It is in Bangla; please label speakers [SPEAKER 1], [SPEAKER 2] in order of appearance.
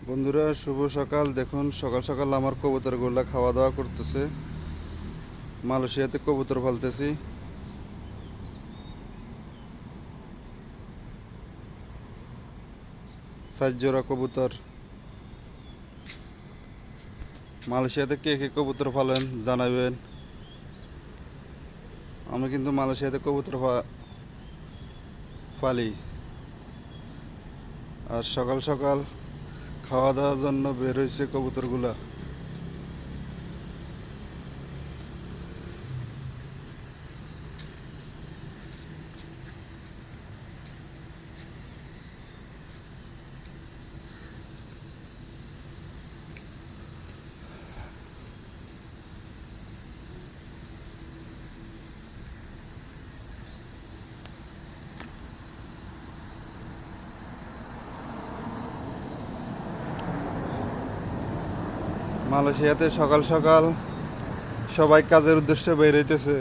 [SPEAKER 1] বন্ধুরা শুভ সকাল। দেখুন সকাল সকাল আমার কবুতরগুলা খাওয়া দাওয়া করতেছে। মালয়েশিয়াতে কবুতর পালতেছি। 60 জোড়া কবুতর। মালয়েশিয়াতে কে কে কবুতর পালেন জানাবেন। আমি কিন্তু মালয়েশিয়াতে কবুতর পালি। আর সকাল সকাল খাওয়া দাওয়ার জন্য বের হয়েছে কবুতরগুলা। মালয়েশিয়াতে সকাল সকাল সবাই কাজের উদ্দেশ্যে বের হইতেছে।